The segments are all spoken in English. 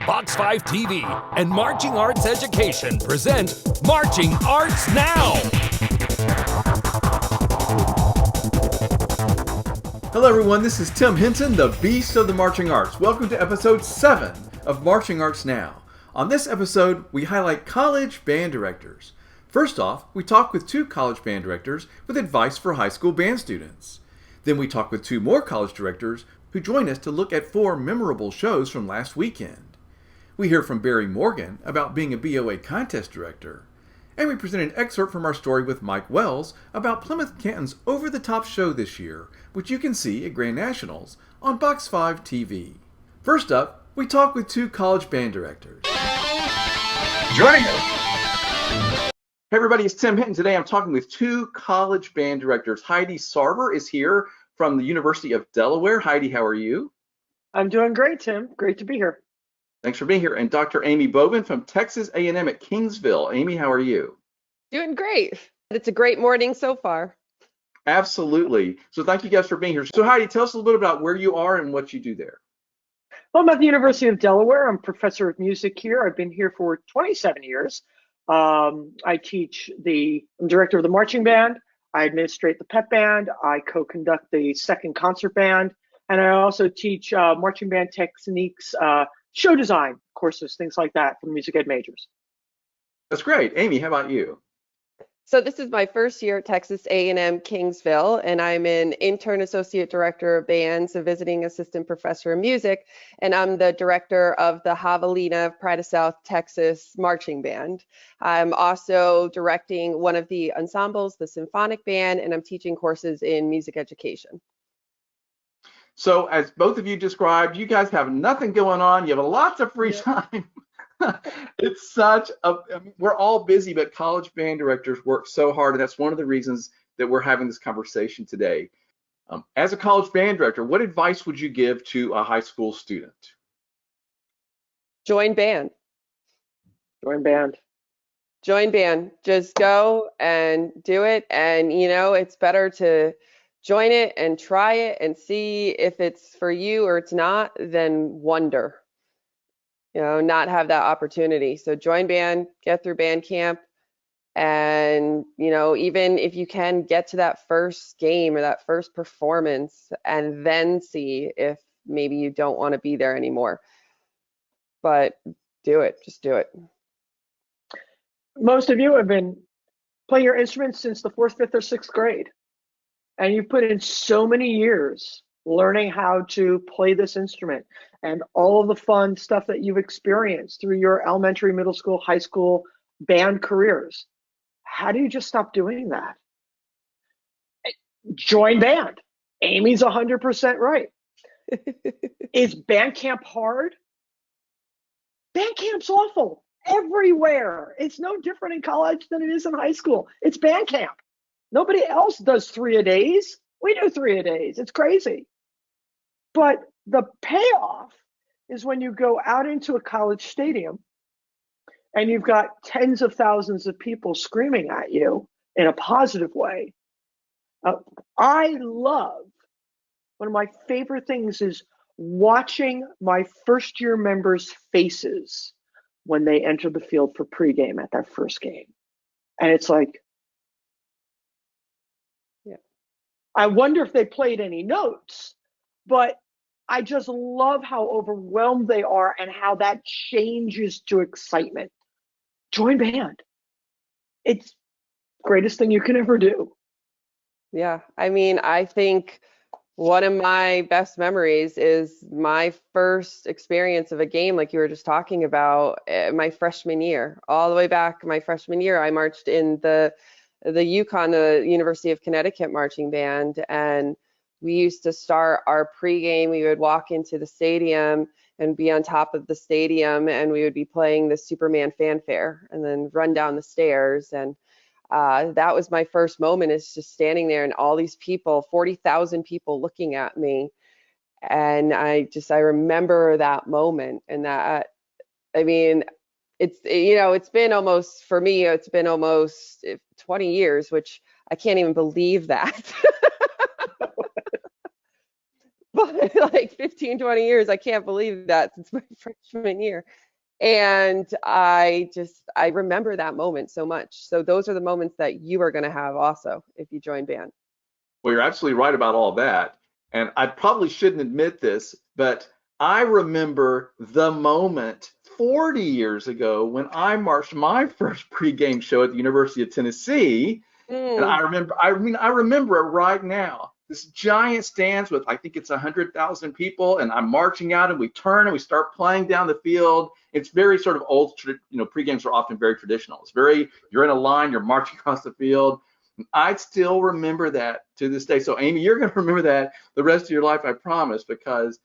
BOX5-TV and Marching Arts Education present Marching Arts Now! Hello everyone, this is Tim Hinton, the Beast of the Marching Arts. Welcome to episode 7 of Marching Arts Now. On this episode, we highlight college band directors. First off, we talk with 2 college band directors with advice for high school band students. Then we talk with 2 more college directors who join us to look at 4 memorable shows from last weekend. We hear from Barry Morgan about being a BOA contest director. And we present an excerpt from our story with Mike Wells about Plymouth Canton's over-the-top show this year, which you can see at Grand Nationals on BOX5-TV. First up, we talk with 2 college band directors. Joining us. Hey everybody, it's Tim Hinton. Today I'm talking with 2 college band directors. Heidi Sarver is here from the University of Delaware. Heidi, how are you? I'm doing great, Tim. Great to be here. Thanks for being here. And Dr. Amy Bovin from Texas A&M at Kingsville. Amy, how are you? Doing great. It's a great morning so far. Absolutely. So thank you guys for being here. So Heidi, tell us a little bit about where you are and what you do there. Well, I'm at the University of Delaware. I'm professor of music here. I've been here for 27 years. I'm director of the marching band. I administrate the pep band. I co-conduct the second concert band. And I also teach marching band techniques, show design courses, things like that for music ed majors. That's great. Amy, how about you? So this is my first year at Texas A&M Kingsville, and I'm an intern associate director of bands, a visiting assistant professor of music, and I'm the director of the Javelina Pride of South Texas marching band. I'm also directing one of the ensembles, the symphonic band, and I'm teaching courses in music education. So as both of you described, you guys have nothing going on. You have lots of free time. It's such a, I mean, we're all busy, but college band directors work so hard. And that's one of the reasons that we're having this conversation today. As a college band director, what advice would you give to a high school student? Join band. Join band. Join band. Just go and do it. And, you know, it's better to join it and try it and see if it's for you or it's not, than wonder. You know, not have that opportunity. So join band, get through band camp, and, you know, even if you can get to that first game or that first performance and then see if maybe you don't want to be there anymore. But do it, just do it. Most of you have been playing your instruments since the 4th, 5th, or 6th grade. And you've put in so many years learning how to play this instrument and all of the fun stuff that you've experienced through your elementary, middle school, high school band careers. How do you just stop doing that? Join band. Amy's 100% right. Is band camp hard? Band camp's awful everywhere. It's no different in college than it is in high school. It's band camp. Nobody else does 3-a-days. We do 3-a-days. It's crazy. But the payoff is when you go out into a college stadium and you've got tens of thousands of people screaming at you in a positive way. I love, one of my favorite things is watching my first year members' faces when they enter the field for pregame at their first game. And it's like, I wonder if they played any notes, but I just love how overwhelmed they are and how that changes to excitement. Join band. It's the greatest thing you can ever do. Yeah, I mean, I think one of my best memories is my first experience of a game, like you were just talking about, my freshman year. All the way back my freshman year, I marched in the UConn, the University of Connecticut marching band, and we used to start our pregame. We would walk into the stadium and be on top of the stadium, and we would be playing the Superman fanfare and then run down the stairs. And that was my first moment, is just standing there and all these people, 40,000 people looking at me. And I remember that moment. And that, I mean, it's, you know, it's been almost, for me, it's been almost 20 years, which I can't even believe that. but like 15, 20 years. I can't believe that since my freshman year. And I remember that moment so much. So those are the moments that you are going to have also if you join band. Well, you're absolutely right about all that. And I probably shouldn't admit this, but I remember the moment 40 years ago when I marched my first pregame show at the University of Tennessee. And Mm. I remember it right now. This giant stands with, I think it's 100,000 people, and I'm marching out, and we turn and we start playing down the field. It's very sort of old, pregames are often very traditional. It's very, you're in a line, you're marching across the field. I still remember that to this day. So Amy, you're going to remember that the rest of your life, I promise, because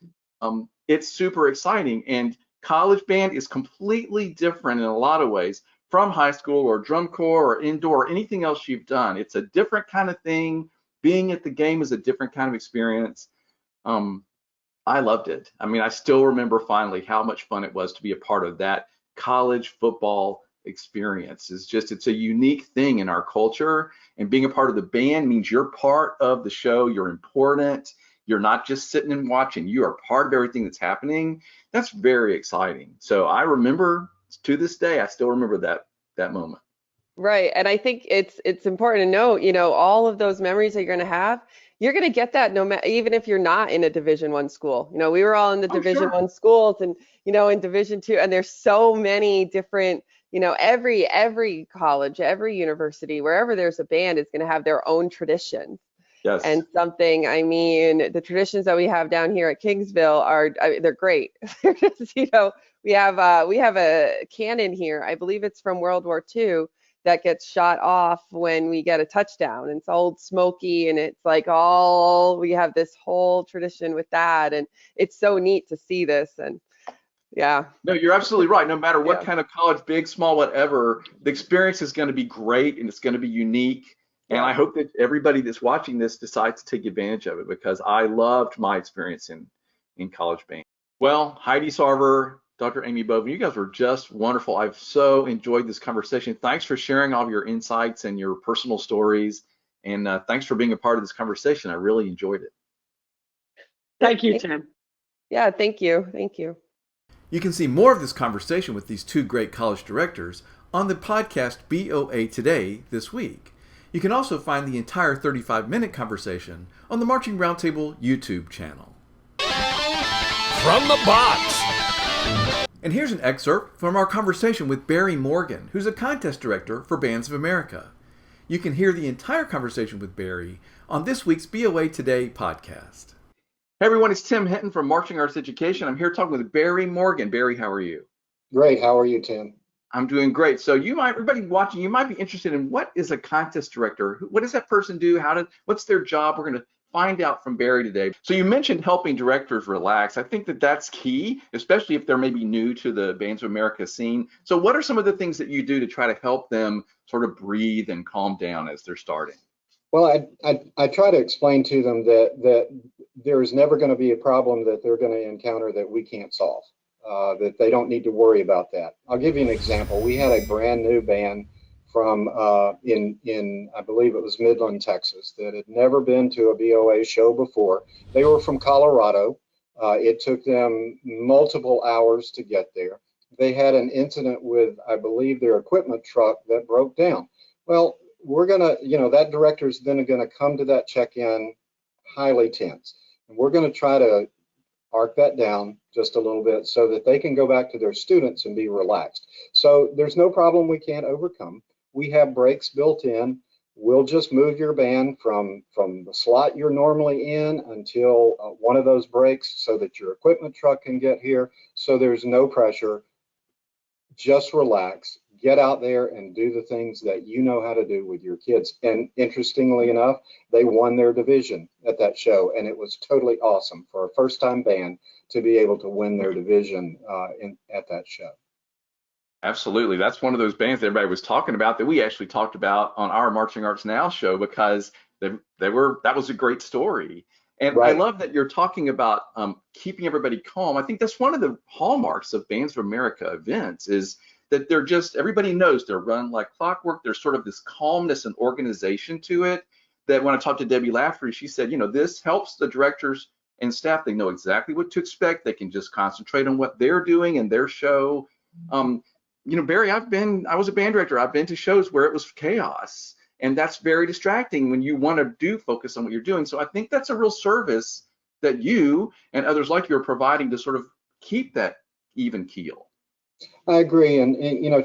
it's super exciting. And college band is completely different in a lot of ways from high school or drum corps or indoor or anything else you've done. It's a different kind of thing. Being at the game is a different kind of experience. I loved it. I mean, I still remember finally how much fun it was to be a part of that college football experience. It's a unique thing in our culture, and being a part of the band means you're part of the show. You're important. You're not just sitting and watching. You are part of everything that's happening. That's very exciting. So I remember, to this day, I still remember that moment. Right. And I think it's important to note, all of those memories that you're going to get that no matter, even if you're not in a Division I school. We were all in the Division I schools and, in Division II, and there's so many different, every college, every university, wherever there's a band is going to have their own traditions. Yes. And something, I mean, the traditions that we have down here at Kingsville they're great. They're just, we have a cannon here. I believe it's from World War II that gets shot off when we get a touchdown. And it's old smoky, and it's like we have this whole tradition with that. And it's so neat to see this. And yeah. No, you're absolutely right. No matter what Yeah. kind of college, big, small, whatever, the experience is going to be great and it's going to be unique. And Yeah. I hope that everybody that's watching this decides to take advantage of it, because I loved my experience in college band. Well, Heidi Sarver, Dr. Amy Bovin, you guys were just wonderful. I've so enjoyed this conversation. Thanks for sharing all of your insights and your personal stories. And thanks for being a part of this conversation. I really enjoyed it. Thank you, Tim. Yeah, thank you. Thank you. You can see more of this conversation with these two great college directors on the podcast BOA Today this week. You can also find the entire 35-minute conversation on the Marching Roundtable YouTube channel. From the box. And here's an excerpt from our conversation with Barry Morgan, who's a contest director for Bands of America. You can hear the entire conversation with Barry on this week's BOA Today podcast. Hey everyone, it's Tim Hinton from Marching Arts Education. I'm here talking with Barry Morgan. Barry, how are you? Great. How are you, Tim? I'm doing great. So everybody watching, you might be interested in what is a contest director? What does that person do? What's their job? We're going to find out from Barry today. So you mentioned helping directors relax. I think that's key, especially if they're maybe new to the Bands of America scene. So what are some of the things that you do to try to help them sort of breathe and calm down as they're starting? Well, I try to explain to them that there is never going to be a problem that they're going to encounter that we can't solve, that they don't need to worry about that. I'll give you an example. We had a brand new band from in I believe it was Midland, Texas, that had never been to a BOA show before. They were from Colorado. It took them multiple hours to get there. They had an incident with, I believe, their equipment truck that broke down. Well, we're gonna, that director's then gonna come to that check-in highly tense, and we're gonna try to arc that down just a little bit so that they can go back to their students and be relaxed. So there's no problem we can't overcome. We have breaks built in. We'll just move your band from the slot you're normally in until one of those breaks so that your equipment truck can get here. So there's no pressure. Just relax, get out there and do the things that you know how to do with your kids. And interestingly enough, they won their division at that show, and it was totally awesome for a first-time band to be able to win their division at that show. Absolutely. That's one of those bands that everybody was talking about that we actually talked about on our Marching Arts Now show, because that was a great story. And right. I love that you're talking about keeping everybody calm. I think that's one of the hallmarks of Bands of America events, is that they're just, everybody knows they're run like clockwork. There's sort of this calmness and organization to it that when I talked to Debbie Lafferty, she said, this helps the directors and staff, they know exactly what to expect. They can just concentrate on what they're doing and their show. Barry, I was a band director. I've been to shows where it was chaos, and that's very distracting when you want to focus on what you're doing. So I think that's a real service that you and others like you are providing to sort of keep that even keel. I agree, and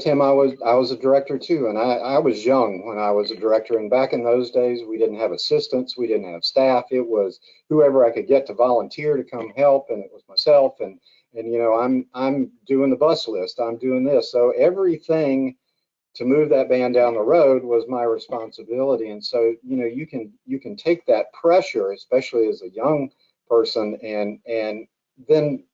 Tim, I was a director too, and I was young when I was a director, and back in those days, we didn't have assistants, we didn't have staff. It was whoever I could get to volunteer to come help, and it was myself, and I'm doing the bus list, I'm doing this, so everything to move that band down the road was my responsibility, and so you can take that pressure, especially as a young person, and then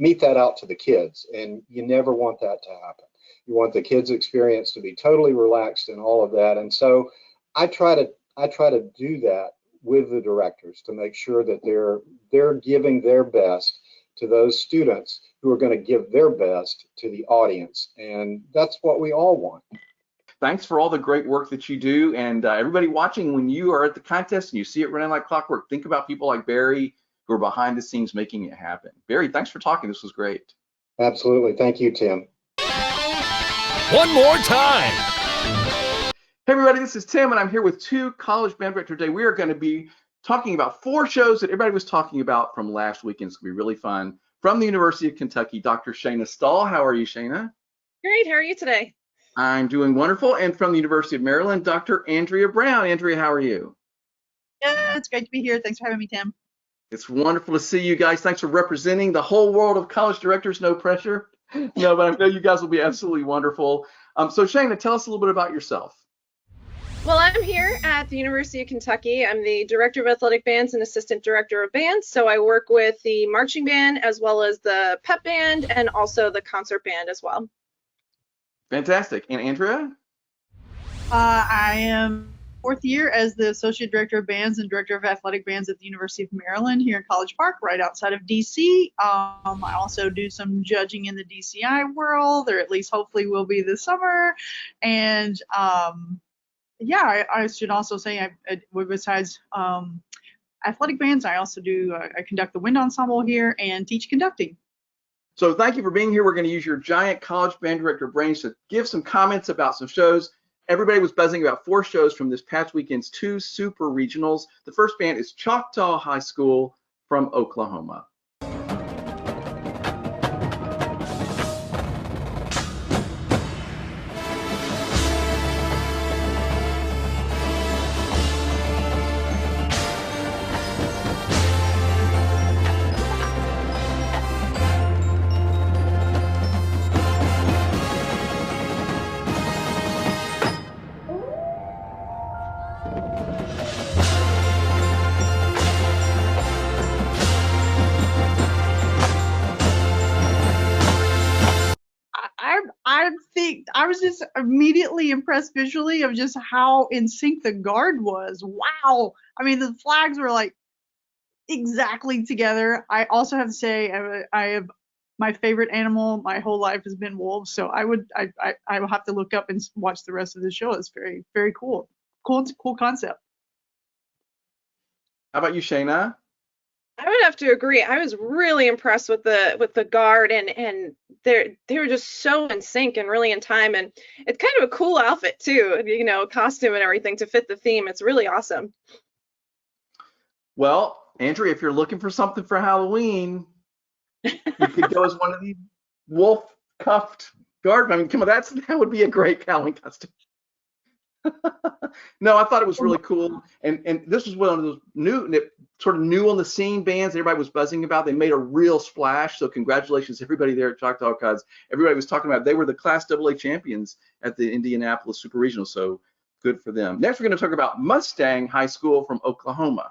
meet that out to the kids, and you never want that to happen. You want the kids' experience to be totally relaxed and all of that. And so I try to do that with the directors to make sure that they're giving their best to those students who are going to give their best to the audience, and that's what we all want. Thanks for all the great work that you do, and everybody watching, when you are at the contest and you see it running like clockwork, think about people like Barry who are behind the scenes making it happen. Barry, thanks for talking. This was great. Absolutely. Thank you, Tim. One more time. Hey, everybody, this is Tim, and I'm here with two college band director today. We are going to be talking about 4 shows that everybody was talking about from last weekend. It's going to be really fun. From the University of Kentucky, Dr. Shayna Stahl. How are you, Shayna? Great. How are you today? I'm doing wonderful. And from the University of Maryland, Dr. Andrea Brown. Andrea, how are you? Yeah, it's great to be here. Thanks for having me, Tim. It's wonderful to see you guys. Thanks for representing the whole world of college directors. No pressure. No, but I know you guys will be absolutely wonderful. So Shayna, tell us a little bit about yourself. Well, I'm here at the University of Kentucky. I'm the Director of Athletic Bands and Assistant Director of Bands. So I work with the marching band as well as the pep band and also the concert band as well. Fantastic. And Andrea? I am 4th year as the Associate Director of Bands and Director of Athletic Bands at the University of Maryland here in College Park, right outside of DC. I also do some judging in the DCI world, or at least hopefully will be this summer. And I should also say, besides athletic bands, I also I conduct the wind ensemble here and teach conducting. So thank you for being here. We're going to use your giant college band director brains to give some comments about some shows. Everybody was buzzing about 4 shows from this past weekend's 2 super regionals. The first band is Choctaw High School from Oklahoma. I was just immediately impressed visually of just how in sync the guard was. Wow. I mean, the flags were like exactly together. I also have to say I have my favorite animal my whole life has been wolves. So I will have to look up and watch the rest of the show. It's very, very cool. Cool concept. How about you, Shayna? I would have to agree. I was really impressed with the guard, and they were just so in sync and really in time, and it's kind of a cool outfit too, costume and everything to fit the theme. It's really awesome. Well, Andrea, if you're looking for something for Halloween, you could go as one of these wolf cuffed guard. I mean, come on, that would be a great Halloween costume. No, I thought it was really cool, and this was one of those new on the scene bands everybody was buzzing about. They made a real splash, so congratulations to everybody there at Choctaw, because everybody was talking about they were the Class AA champions at the Indianapolis Super Regional, so good for them. Next, we're going to talk about Mustang High School from Oklahoma.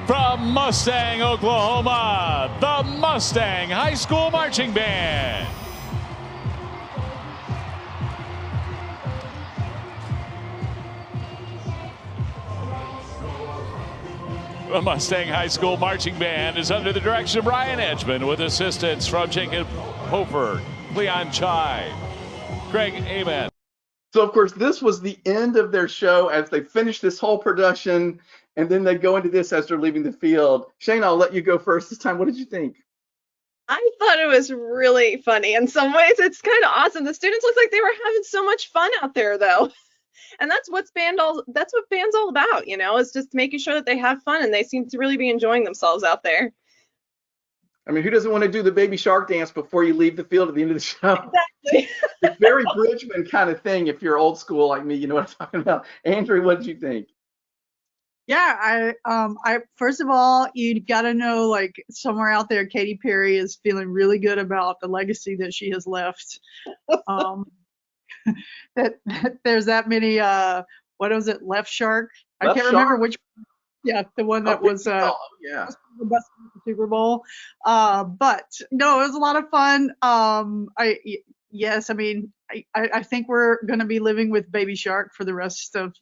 From Mustang, Oklahoma, the Mustang High School Marching Band. The Mustang High School Marching Band is under the direction of Brian Edgman with assistance from Jacob Hofer, Cleon Chai, Craig Amen. So, of course, this was the end of their show as they finished this whole production, and then they go into this as they're leaving the field. Shane, I'll let you go first this time. What did you think? I thought it was really funny. In some ways, it's kind of awesome. The students looked like they were having so much fun out there, though. And that's what band's all about, is just making sure that they have fun, and they seem to really be enjoying themselves out there. I mean, who doesn't want to do the baby shark dance before you leave the field at the end of the show? Exactly. It's very Bridgman kind of thing. If you're old school like me, you know what I'm talking about. Andrew, what did you think? Yeah, I first of all, you gotta know, like, somewhere out there, Katy Perry is feeling really good about the legacy that she has left. That there's that many, what was it, Left Shark? I can't remember which. Yeah, the one that was yeah. the best in the Super Bowl. But no, it was a lot of fun. Yes, I mean, I think we're going to be living with Baby Shark for the rest of,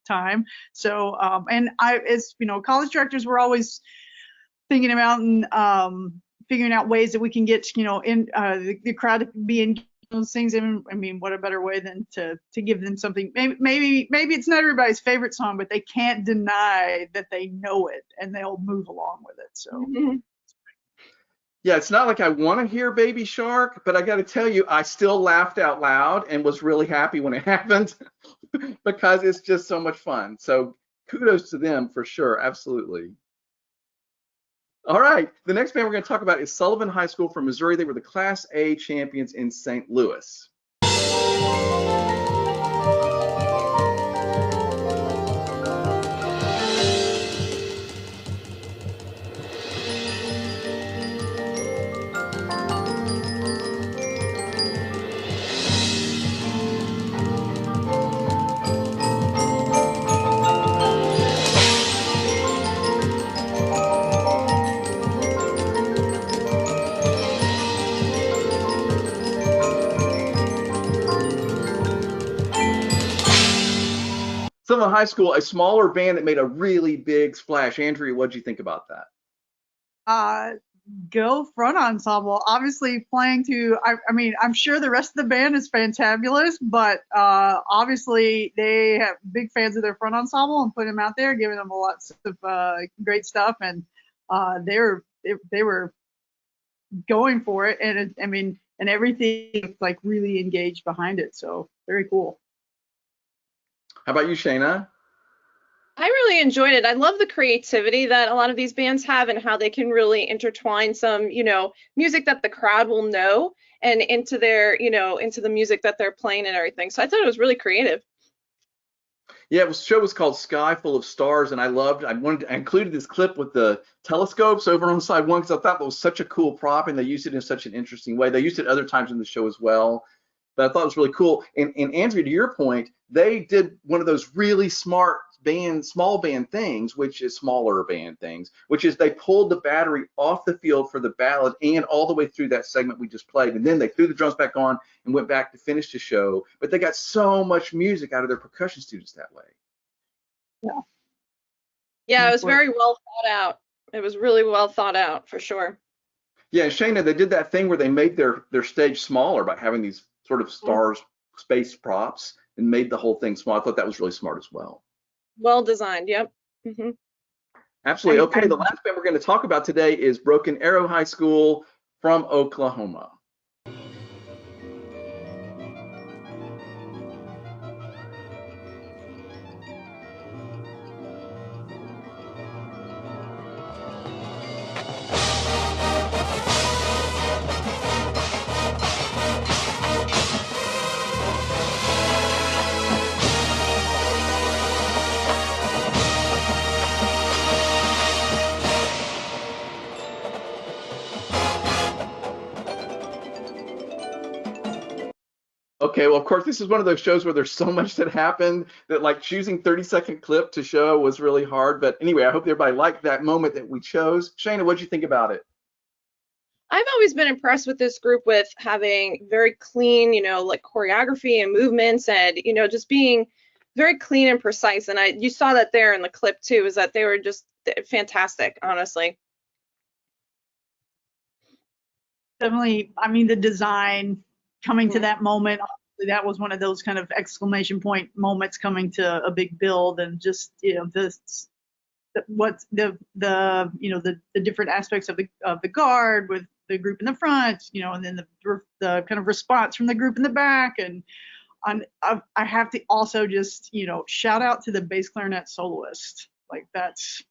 time. So, and as college directors, we're always thinking about and figuring out ways that we can get, in the crowd to be in those things. And I mean, what a better way than to give them something. Maybe it's not everybody's favorite song, but they can't deny that they know it and they'll move along with it. So. Mm-hmm. Yeah, it's not like I want to hear Baby Shark, but I got to tell you, I still laughed out loud and was really happy when it happened because it's just so much fun. So kudos to them for sure. Absolutely. All right. The next band we're going to talk about is Sullivan High School from Missouri. They were the Class A champions in St. Louis. Sullivan High School, a smaller band that made a really big splash. Andrea, what did you think about that? Go front ensemble. Obviously playing to, I mean, I'm sure the rest of the band is fantabulous, but obviously they have big fans of their front ensemble and put them out there, giving them lots of great stuff, and they were going for it, and and everything like really engaged behind it. So very cool. How about you, Shayna? I really enjoyed it. I love the creativity that a lot of these bands have and how they can really intertwine some, music that the crowd will know and into their, into the music that they're playing and everything. So I thought it was really creative. Yeah, the show was called Sky Full of Stars, and I included this clip with the telescopes over on side one because I thought that was such a cool prop, and they used it in such an interesting way. They used it other times in the show as well. But I thought it was really cool. And Andrea, to your point, they did one of those really smart small band things, which is smaller band things, which is they pulled the battery off the field for the ballad and all the way through that segment we just played. And then they threw the drums back on and went back to finish the show. But they got so much music out of their percussion students that way. Yeah. Yeah, it was very well thought out. It was really well thought out for sure. Yeah, and Shayna, they did that thing where they made their stage smaller by having these sort of stars, space props, and made the whole thing small. I thought that was really smart as well. Well designed, yep. Mm-hmm. Absolutely. Okay, the last band we're going to talk about today is Broken Arrow High School from Oklahoma. Okay, well, of course, this is one of those shows where there's so much that happened that like choosing 30-second clip to show was really hard. But anyway, I hope everybody liked that moment that we chose. Shayna, what'd you think about it? I've always been impressed with this group with having very clean, like choreography and movements and, just being very clean and precise. And you saw that there in the clip too, is that they were just fantastic, honestly. Definitely, I mean, the design coming to that moment, that was one of those kind of exclamation point moments coming to a big build, and just, what's the different aspects of the guard with the group in the front, and then the kind of response from the group in the back. And I have to also just, shout out to the bass clarinet soloist. Like, that's,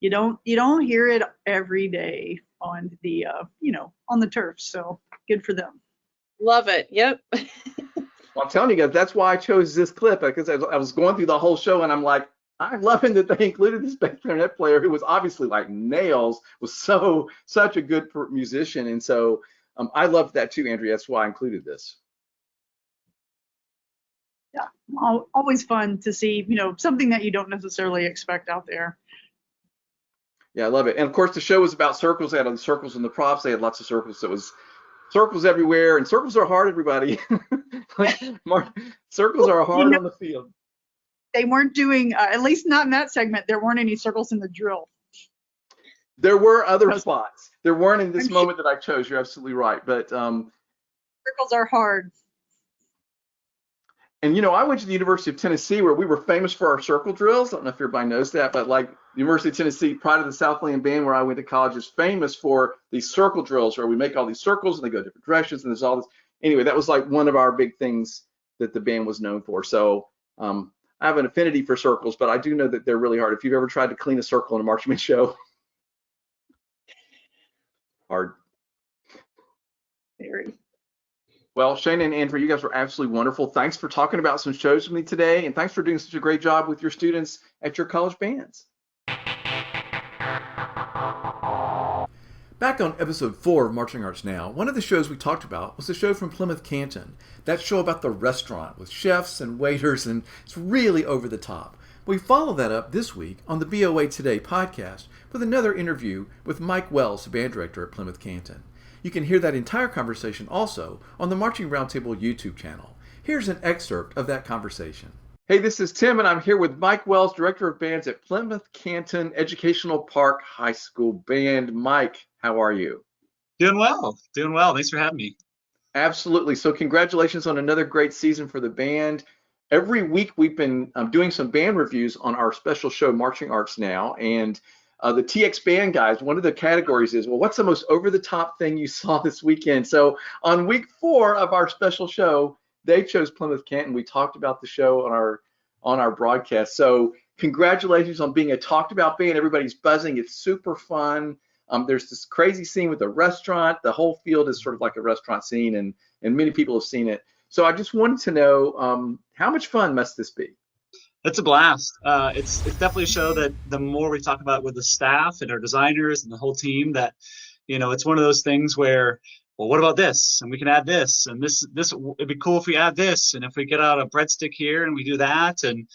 you don't hear it every day on the on the turf. So good for them. Love it. Yep. Well, I'm telling you guys, that's why I chose this clip, because I was going through the whole show and I'm like, I'm loving that they included this bass clarinet player who was obviously like nails, was such a good musician. And so I loved that too, Andrea. That's why I included this. Yeah, always fun to see, something that you don't necessarily expect out there. Yeah, I love it. And of course, the show was about circles. They had the circles in the props. They had lots of circles. So it was circles everywhere, and circles are hard, everybody. Circles are hard on the field. They weren't doing, at least not in that segment, there weren't any circles in the drill. There were other spots. There weren't in this moment that I chose. You're absolutely right. But circles are hard. And I went to the University of Tennessee, where we were famous for our circle drills. I don't know if everybody knows that, but like the University of Tennessee, pride of the Southland Band, where I went to college, is famous for these circle drills where we make all these circles and they go different directions, and there's all this. Anyway, that was like one of our big things that the band was known for. So I have an affinity for circles, but I do know that they're really hard. If you've ever tried to clean a circle in a marching band show, hard. Very. Well, Shana and Andrew, you guys were absolutely wonderful. Thanks for talking about some shows with me today, and thanks for doing such a great job with your students at your college bands. Back on episode 4 of Marching Arts Now, one of the shows we talked about was the show from Plymouth Canton. That show about the restaurant with chefs and waiters, and it's really over the top. We follow that up this week on the BOA Today podcast with another interview with Mike Wells, band director at Plymouth Canton. You can hear that entire conversation also on the Marching Roundtable YouTube channel. Here's an excerpt of that conversation. Hey, this is Tim, and I'm here with Mike Wells, director of bands at Plymouth Canton Educational Park High School Band. Mike, how are you? Doing well. Thanks for having me. Absolutely. So congratulations on another great season for the band. Every week we've been doing some band reviews on our special show, Marching Arts Now, and the TX Band guys, one of the categories is, well, what's the most over-the-top thing you saw this weekend? So on week 4 of our special show, they chose Plymouth Canton. We talked about the show on our broadcast. So congratulations on being a talked about band. Everybody's buzzing. It's super fun. There's this crazy scene with the restaurant. The whole field is sort of like a restaurant scene, and many people have seen it. So I just wanted to know, how much fun must this be? It's a blast. It's definitely a show that the more we talk about with the staff and our designers and the whole team, that, it's one of those things where, well, what about this? And we can add this, and this it'd be cool if we add this, and if we get out a breadstick here and we do that. And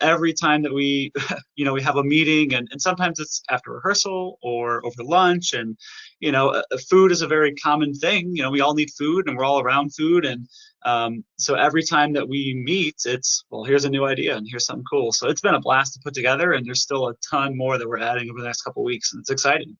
every time that we, we have a meeting, and sometimes it's after rehearsal or over lunch, and, food is a very common thing. We all need food, and we're all around food. And so every time that we meet, it's, well, here's a new idea and here's something cool. So it's been a blast to put together, and there's still a ton more that we're adding over the next couple of weeks, and it's exciting.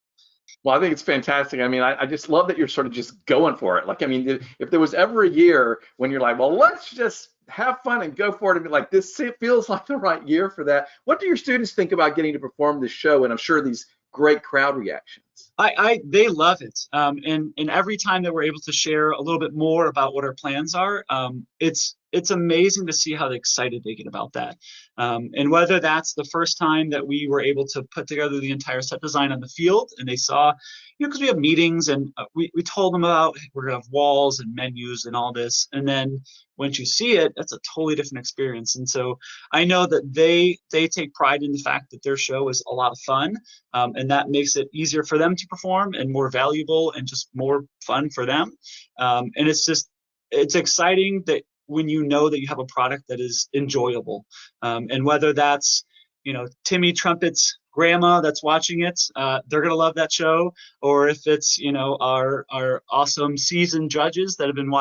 Well, I think it's fantastic. I mean, I just love that you're sort of just going for it. Like, I mean, if there was ever a year when you're like, well, let's just have fun and go for it, and be like, this feels like the right year for that. What do your students think about getting to perform this show? And I'm sure these great crowd reactions. They love it. And every time that we're able to share a little bit more about what our plans are, it's amazing to see how excited they get about that. And whether that's the first time that we were able to put together the entire set design on the field, and they saw, because we have meetings, and we told them about, we're gonna have walls and menus and all this, and then once you see it, that's a totally different experience. And so I know that they take pride in the fact that their show is a lot of fun, and that makes it easier for them to perform and more valuable and just more fun for them. And it's exciting that when you know that you have a product that is enjoyable, and whether that's, Timmy Trumpet's grandma that's watching it, they're gonna love that show, or if it's, our awesome seasoned judges that have been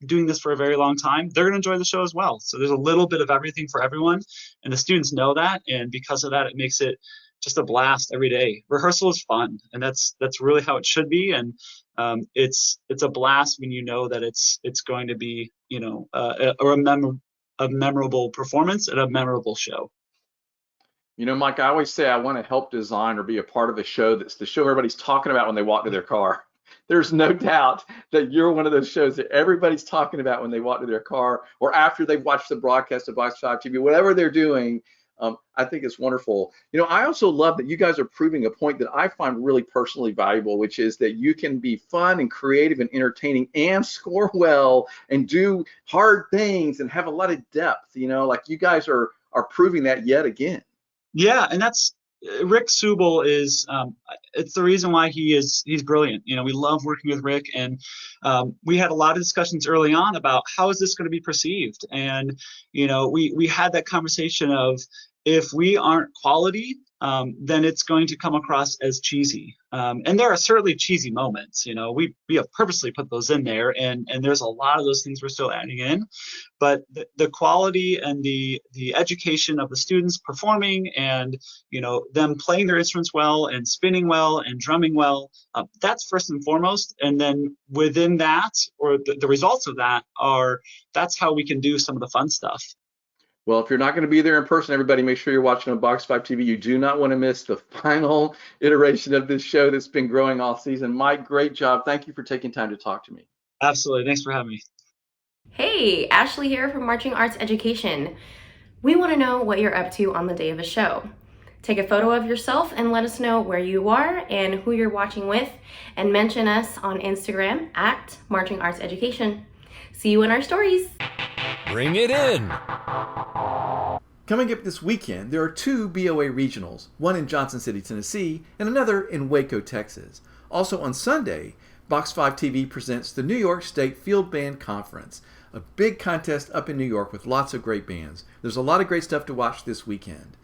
doing this for a very long time, they're gonna enjoy the show as well. So there's a little bit of everything for everyone, and the students know that, and because of that, it makes it just a blast every day. Rehearsal is fun, and that's really how it should be. And it's a blast when you know that it's going to be, you know, a memorable performance and a memorable show. You know, Mike, I always say I want to help design or be a part of a show that's the show everybody's talking about when they walk to their car. There's no doubt that you're one of those shows that everybody's talking about when they walk to their car or after they've watched the broadcast of BOX5-TV, whatever they're doing. I think it's wonderful. You know, I also love that you guys are proving a point that I find really personally valuable, which is that you can be fun and creative and entertaining and score well and do hard things and have a lot of depth. You know, like you guys are proving that yet again. Yeah, and that's Rick Subel is it's the reason why he's brilliant. You know, we love working with Rick, and we had a lot of discussions early on about how is this going to be perceived. And you know, we had that conversation of if we aren't quality, then it's going to come across as cheesy. And there are certainly cheesy moments. You know, we have purposely put those in there, and there's a lot of those things we're still adding in. But the quality and the education of the students performing, and you know, them playing their instruments well and spinning well and drumming well, that's first and foremost. And then within that, or the results of that, that's how we can do some of the fun stuff. Well, if you're not going to be there in person, everybody, make sure you're watching on BOX5-TV. You do not want to miss the final iteration of this show that's been growing all season. Mike, great job. Thank you for taking time to talk to me. Absolutely. Thanks for having me. Hey, Ashley here from Marching Arts Education. We want to know what you're up to on the day of a show. Take a photo of yourself and let us know where you are and who you're watching with, and mention us on Instagram at Marching Arts Education. See you in our stories. Bring it in. Coming up this weekend, there are 2 BOA Regionals, one in Johnson City, Tennessee, and another in Waco, Texas. Also on Sunday, BOX5-TV presents the New York State Field Band Conference, a big contest up in New York with lots of great bands. There's a lot of great stuff to watch this weekend.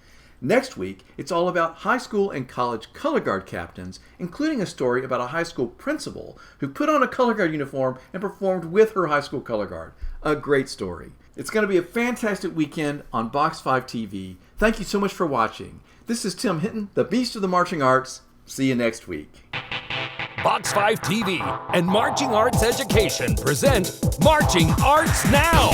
Next week, it's all about high school and college color guard captains, including a story about a high school principal who put on a color guard uniform and performed with her high school color guard. A great story. It's going to be a fantastic weekend on BOX5-TV. Thank you so much for watching. This is Tim Hinton, the Beast of the Marching Arts. See you next week. BOX5-TV and Marching Arts Education present Marching Arts Now.